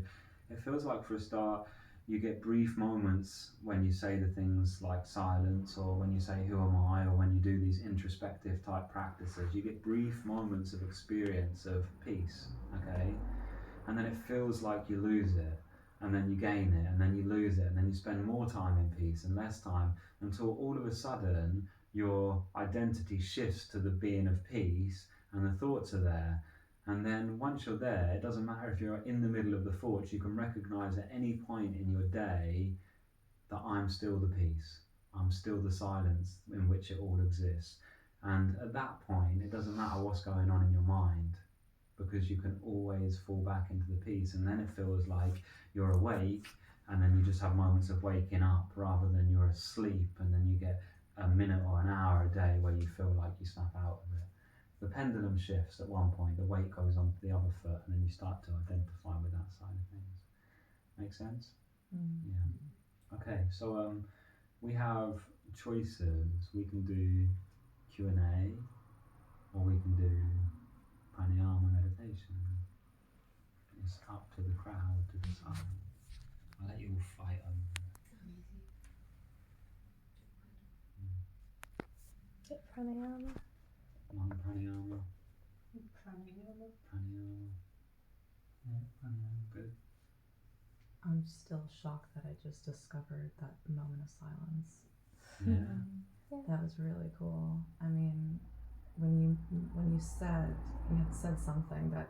it feels like for a start you get brief moments when you say the things like silence, or when you say who am I, or when you do these introspective type practices, you get brief moments of experience of peace, okay? And then it feels like you lose it, and then you gain it, and then you lose it, and then you spend more time in peace and less time, until all of a sudden your identity shifts to the being of peace, and the thoughts are there. And then once you're there, it doesn't matter if you're in the middle of the thoughts, you can recognize at any point in your day that I'm still the peace, I'm still the silence in which it all exists. And at that point, it doesn't matter what's going on in your mind, because you can always fall back into the peace. And then it feels like you're awake, and then you just have moments of waking up rather than you're asleep, and then you get a minute or an hour a day where you feel like you snap out of it. The pendulum shifts at one point, the weight goes onto the other foot, and then you start to identify with that side of things. Make sense? Yeah. Okay, so we have choices. We can do Q&A, or we can do pranayama meditation. It's up to the crowd to decide. I'll let you all fight over it. Is it pranayama? One pranayama. Pranayama. Pranayama. Yeah, pranayama. Good. I'm still shocked that I just discovered that moment of silence. Yeah. That was really cool. I mean, when you had said something that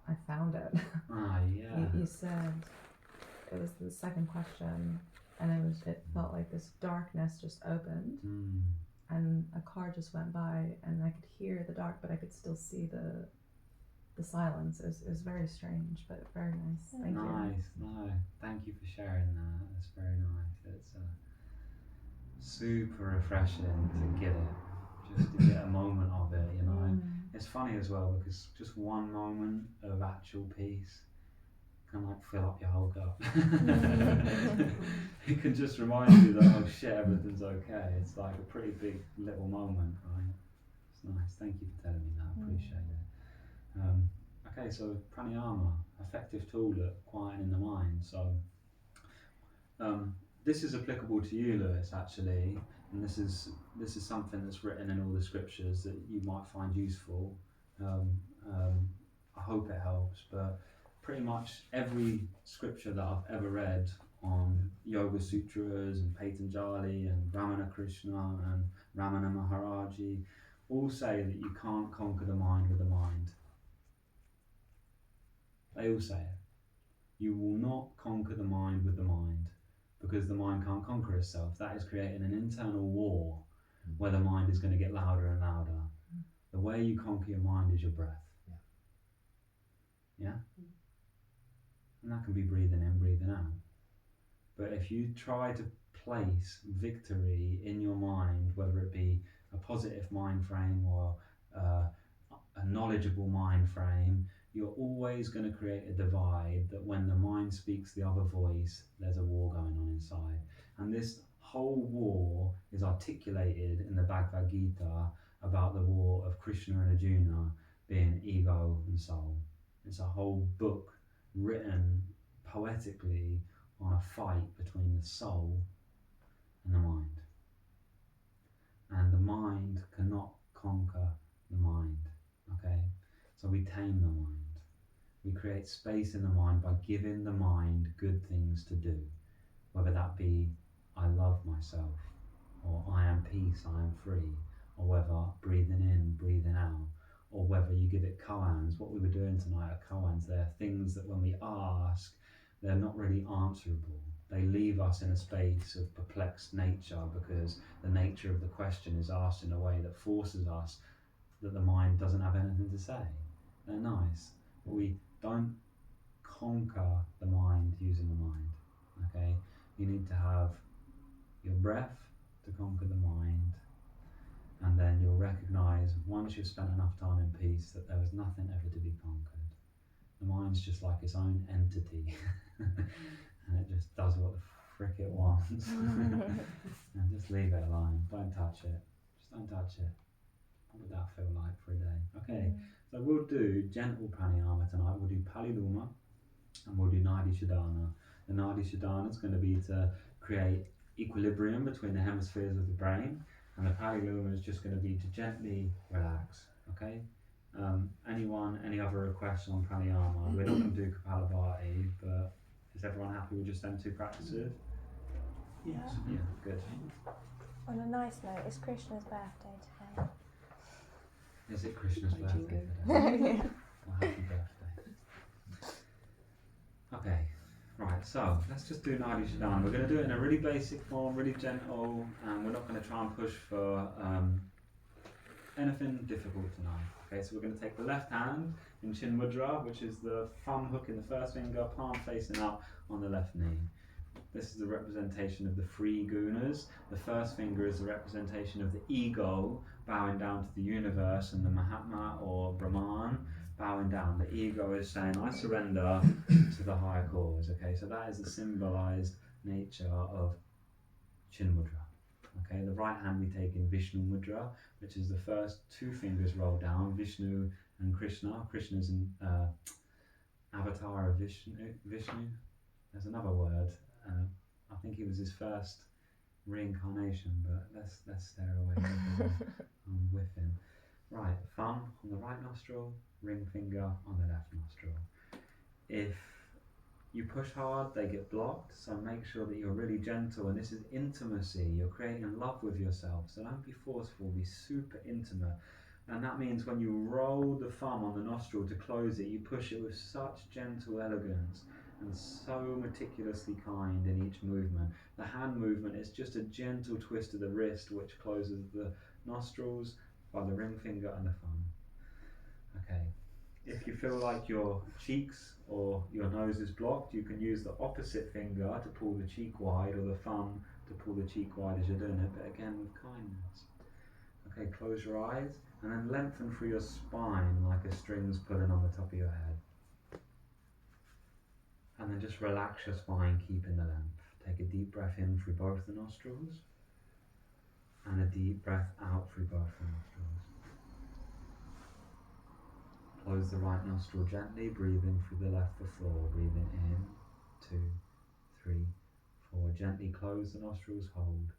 I found it. Ah, yeah. You said it was the second question, and it felt like this darkness just opened, and a car just went by, and I could hear the dark, but I could still see the silence. It was very strange, but very nice. Thank you. Nice. No, thank you for sharing that. That's very nice. It's super refreshing to get it, just to get a moment of it, you know. It's funny as well, because just one moment of actual peace can like fill up your whole cup. It can just remind you that, oh shit, everything's okay. It's like a pretty big little moment, right? It's nice. Thank you for telling me that. I appreciate it. Okay, so pranayama, effective tool at quieting the mind. So this is applicable to you, Lewis, actually, and this is something that's written in all the scriptures that you might find useful. I hope it helps, but pretty much every scripture that I've ever read on Yoga Sutras and Patanjali and Ramana Krishna and Ramana Maharaji all say that you can't conquer the mind with the mind. They all say it. You will not conquer the mind with the mind, because the mind can't conquer itself. That is creating an internal war where the mind is going to get louder and louder. The way you conquer your mind is your breath. Yeah? And that can be breathing in, breathing out. But if you try to place victory in your mind, whether it be a positive mind frame or a knowledgeable mind frame, you're always going to create a divide that when the mind speaks the other voice, there's a war going on inside. And this whole war is articulated in the Bhagavad Gita about the war of Krishna and Arjuna being ego and soul. It's a whole book written poetically on a fight between the soul and the mind. And the mind cannot conquer the mind, okay? So we tame the mind. We create space in the mind by giving the mind good things to do, whether that be I love myself, or I am peace, I am free, or whether breathing in, breathing out, or whether you give it koans. What we were doing tonight are koans. They're things that when we ask, they're not really answerable. They leave us in a space of perplexed nature, because the nature of the question is asked in a way that forces us that the mind doesn't have anything to say. They're nice, but we don't conquer the mind using the mind, okay? You need to have your breath to conquer the mind, and then you'll recognize, once you've spent enough time in peace, that there is nothing ever to be conquered. The mind's just like its own entity, and it just does what the frick it wants. And just leave it alone. Don't touch it. Just don't touch it. What would that feel like for a day? Okay, so we'll do gentle pranayama tonight. We'll do Paliluma and we'll do Nadi Shodhana. The Nadi Shodhana is going to be to create equilibrium between the hemispheres of the brain, and the Paliluma is just going to be to gently relax. Okay. Any other requests on pranayama? We're not going to do Kapalabhati, but is everyone happy with just them two practices? Yes. Yeah, good. On a nice note, it's Krishna's birthday today. Is it Krishna's Hi, birthday Jingo. today? Yeah. Well, happy birthday. Okay, right, so let's just do Nadi Shodhana. We're going to do it in a really basic form, really gentle, and we're not going to try and push for anything difficult tonight. Okay, so we're going to take the left hand in Chin Mudra, which is the thumb hook in the first finger, palm facing up on the left knee. This is the representation of the three gunas. The first finger is the representation of the ego, bowing down to the universe, and the Mahatma or Brahman bowing down. The ego is saying, I surrender to the higher cause. Okay, so that is the symbolized nature of Chin Mudra. Okay, the right hand we take in Vishnu Mudra, which is the first two fingers rolled down, Vishnu and Krishna. Krishna's an avatar of Vishnu. There's another word. I think it was his first reincarnation, but let's stare away with him. Right, thumb on the right nostril, ring finger on the left nostril. If you push hard, they get blocked, so make sure that you're really gentle, and this is intimacy. You're creating love with yourself, so don't be forceful, be super intimate. And that means when you roll the thumb on the nostril to close it, you push it with such gentle elegance and so meticulously kind in each movement. The hand movement is just a gentle twist of the wrist which closes the nostrils by the ring finger and the thumb. Okay. If you feel like your cheeks or your nose is blocked, you can use the opposite finger to pull the cheek wide, or the thumb to pull the cheek wide as you're doing it, but again with kindness. Okay, close your eyes and then lengthen through your spine like a string's pulling on the top of your head. And then just relax your spine, keeping the length. Take a deep breath in through both the nostrils and a deep breath out through both the nostrils. Close the right nostril gently, breathing through the left for 4. Breathing in, 2, 3, 4. Gently close the nostrils, hold.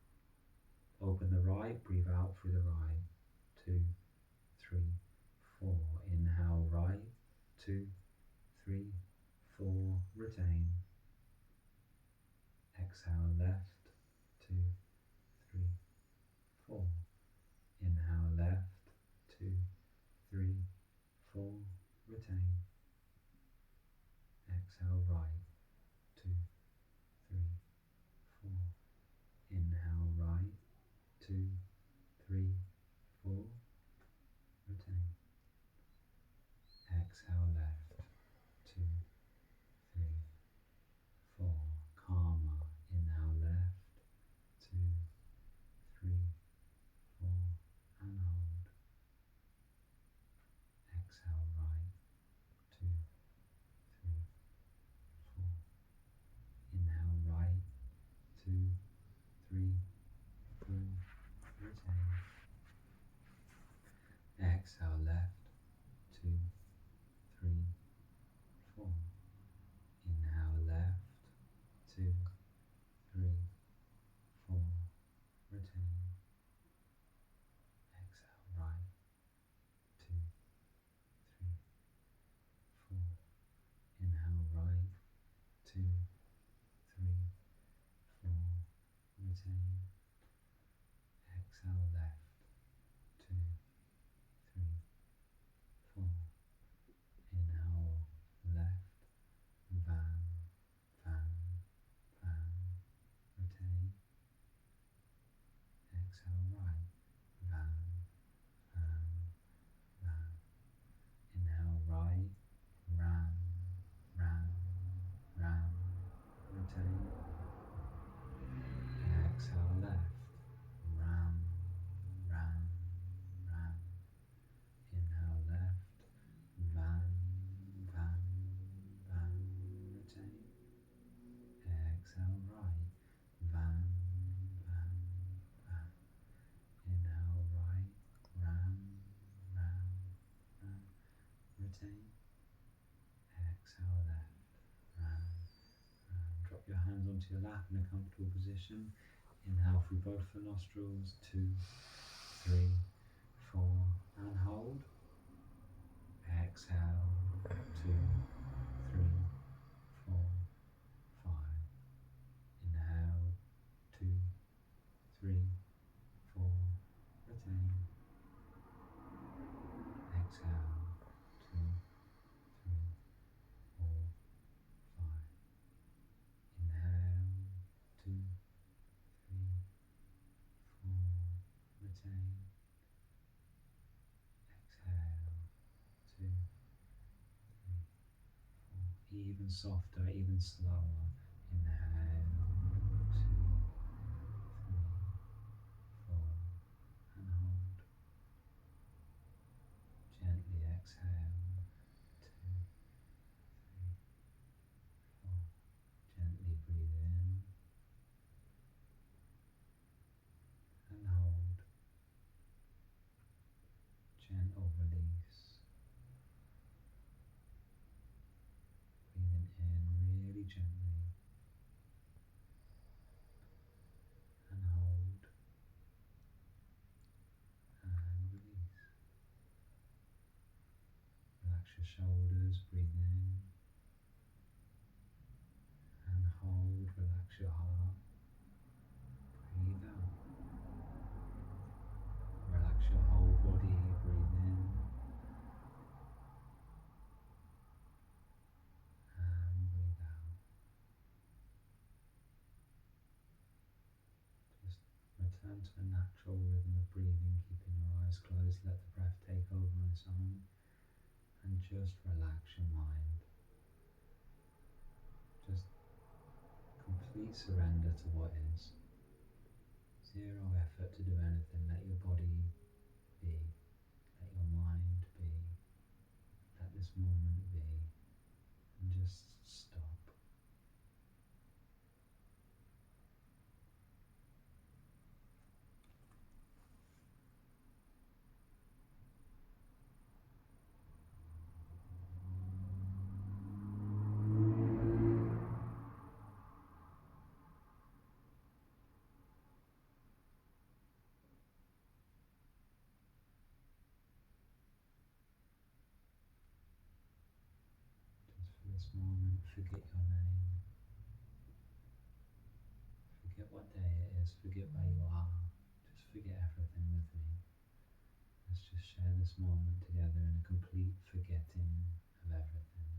Open the right, breathe out through the right. 2, 3, 4. Inhale right, 2, 3, 4. Retain. Exhale left, 2, 3, 4. Inhale left, 2, 3, 4. Retain. Exhale right, 2, 3, 4. Inhale right, 2, 3, 4. Retain. Exhale left, 2, 3, 4. Karma. Inhale left, 2, 3, 4. And hold. Exhale right, 2, 3, 4. Inhale right, 2, 3, 4. Retain. Exhale left, 2, 3, 4. Inhale left, 2, 3, 4. Retain. Exhale right, 2, 3, 4. Inhale right, 2, 3, 4. Retain. Exhale left, 2, 3, 4. Inhale left, van, van, van. Retain. Exhale right, van, van, van. Inhale right, ran, ran, ran. Retain. Exhale left, ram, onto your lap in a comfortable position. Inhale through both the nostrils, 2, 3, 4, and hold. Exhale, 2, 3, 4, 5. Inhale, 2, 3, 4, retain. Exhale, 2, 3, 4, 5. Inhale, 2, 3, 4, retain. Exhale, 2, 3, 4. Even softer, even slower. Inhale, 2, 3, 4, and hold. Gently exhale, 2, 3, 4. Gently breathe in and hold. Gentle release. Breathing in really gently and hold and release. Relax your shoulders, breathe in and hold. Relax your heart, breathe out. Relax your whole body, breathe in and breathe out. Just return to a natural rhythm of breathing, keeping your eyes closed. Let the breath take over on its own and just relax your mind. Just complete surrender to what is. Zero effort to do anything. Let your body be. Let your mind be. Let this moment be. And just stop. Just for this moment, forget your name. Forget what day it is. Forget where you are. Just forget everything with me. Let's just share this moment together in a complete forgetting of everything.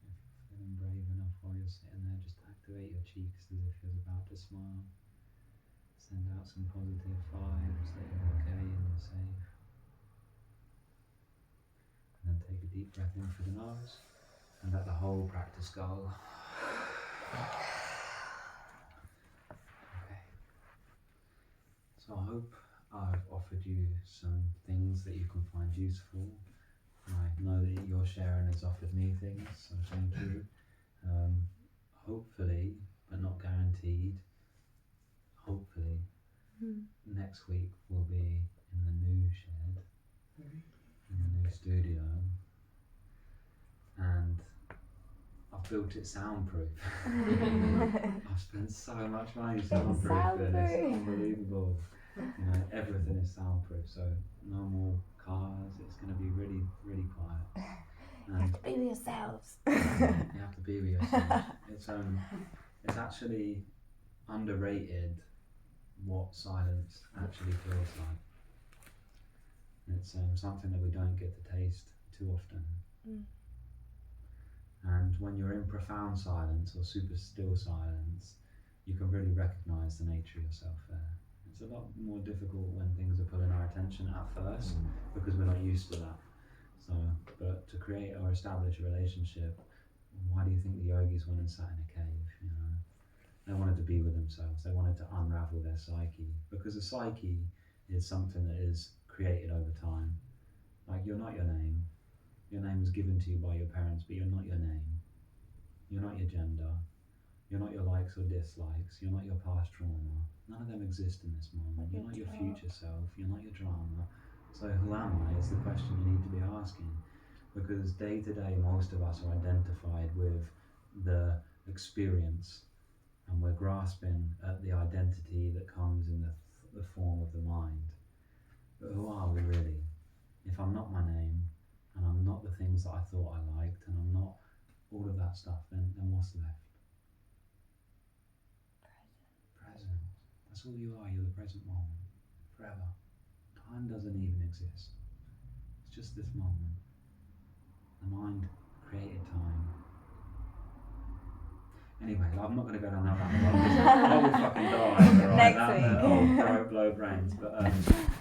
If you're feeling brave enough while you're sitting there, just activate your cheeks as if you're about to smile. Send out some positive vibes that you're okay and you're safe. And then take a deep breath in through the nose and let the whole practice go. Okay. So I hope I've offered you some things that you can find useful. I know that your sharing has offered me things, so thank you. Hopefully, but not guaranteed, hopefully, next week we'll be in the new shed, in the new studio, and I've built it soundproof. I've spent so much money soundproofing, it's unbelievable. You know, everything is soundproof, so no more cars, it's going to be really, really quiet. You have to be with yourselves. You have to be with yourself. It's actually underrated what silence actually feels like. It's something that we don't get to taste too often. And when you're in profound silence or super still silence, you can really recognise the nature of yourself there. It's a lot more difficult when things are pulling our attention at first because we're not used to that. So, but to create or establish a relationship, why do you think the yogis went and sat in a cave? You know, they wanted to be with themselves. They wanted to unravel their psyche, because a psyche is something that is created over time. Like, you're not your name. Your name was given to you by your parents, but you're not your name. You're not your gender. You're not your likes or dislikes. You're not your past trauma. None of them exist in this moment. You're not your future self. You're not your drama. So who am I is the question you need to be asking. Because day to day, most of us are identified with the experience, and we're grasping at the identity that comes in the form of the mind. But who are we really? If I'm not my name, and I'm not the things that I thought I liked, and I'm not all of that stuff, then what's left? Present. That's all you are. You're the present moment. Forever. Time doesn't even exist. It's just this moment. The mind created time. Anyway, I'm not going to go down that rabbit hole. I will fucking die. Right? Next week. Blow brains. But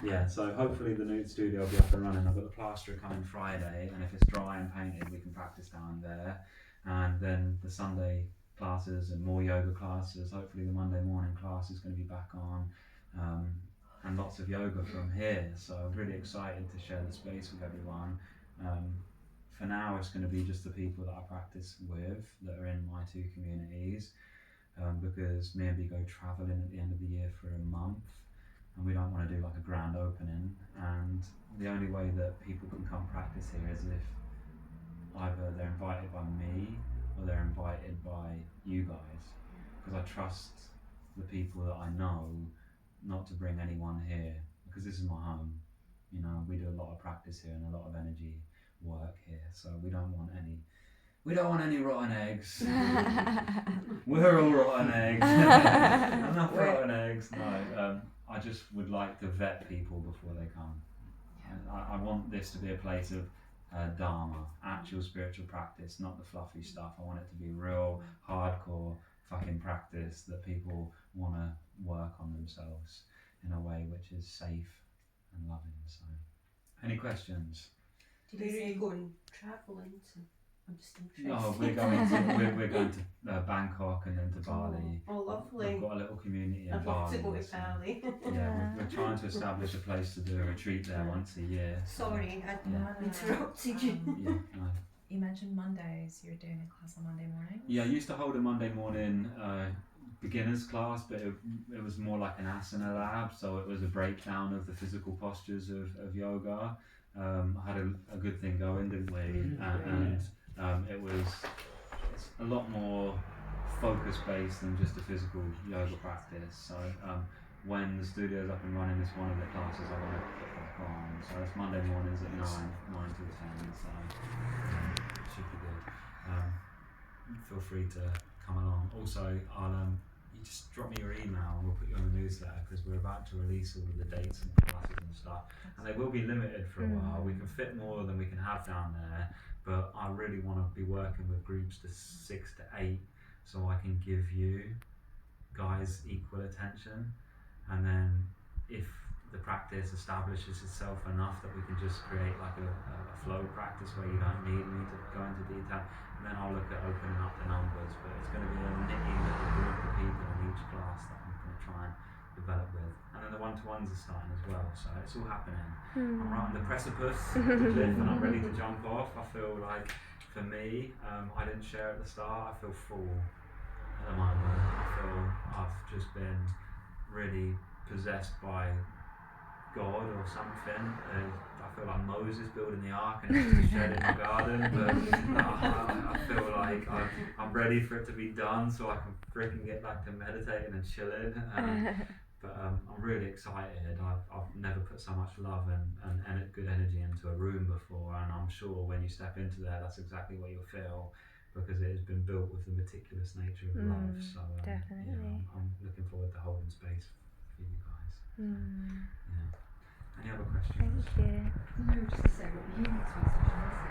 yeah, so hopefully the new studio will be up and running. I've got the plasterer coming Friday, and if it's dry and painted, we can practice down there. And then the Sunday classes and more yoga classes. Hopefully the Monday morning class is going to be back on. And lots of yoga from here. So I'm really excited to share the space with everyone. For now, it's going to be just the people that I practice with that are in my two communities, because me and B go travelling at the end of the year for a month, and we don't want to do like a grand opening. And the only way that people can come practice here is if either they're invited by me or they're invited by you guys, because I trust the people that I know not to bring anyone here, because this is my home. You know, we do a lot of practice here and a lot of energy work here, so we don't want any rotten eggs. We're all rotten eggs. Enough rotten eggs. No, I just would like to vet people before they come. I want this to be a place of Dharma, actual spiritual practice, not the fluffy stuff. I want it to be real, hardcore fucking practice that people want to work on themselves in a way which is safe and loving. So, any questions? Did you say going travelling to? I'm just interested. No, we're going to Bangkok and then to Bali. Oh, lovely. We've got a little community in I'd Bali. love to go to so, Bali. yeah, we're trying to establish a place to do a retreat there once a year. Sorry, I Yeah. interrupted you. Yeah, no. You mentioned Mondays. You're doing a class on Monday morning. Yeah, I used to hold a Monday morning beginners class, but it was more like an asana lab, so it was a breakdown of the physical postures of yoga. I had a good thing going, didn't we? And it's a lot more focus based than just a physical yoga practice. So when the studio's up and running, it's one of the classes I want to put back on. So it's Monday mornings at 9 to 10. So it should be good. Feel free to come along. Also, you just drop me your email and we'll put you on the newsletter, because we're about to release all of the dates and classes and stuff, and they will be limited for a while. We can fit more than we can have down there, but I really want to be working with groups to 6 to 8, so I can give you guys equal attention, and then if the practice establishes itself enough that we can just create like a flow practice where you don't need me to go into detail, and then I'll look at opening up the numbers. But it's going to be a nitty little group of people in each class that I'm going to try and develop with, and then the one-to-ones are starting as well, so it's all happening. I'm right on the precipice of the cliff and I'm ready to jump off. I feel like, for me, I didn't share at the start, I feel full at the moment. I feel I've just been really possessed by God or something. I feel like Moses building the ark and it's just a shed in the garden, but I feel like I'm ready for it to be done so I can freaking get back to meditating and chilling. But I'm really excited. I've never put so much love and good energy into a room before, and I'm sure when you step into there, that's exactly what you'll feel, because it has been built with the meticulous nature of love. So Definitely. yeah, I'm looking forward to holding space for you guys. So, yeah. Any other questions? Thank you. No, just to say what the units research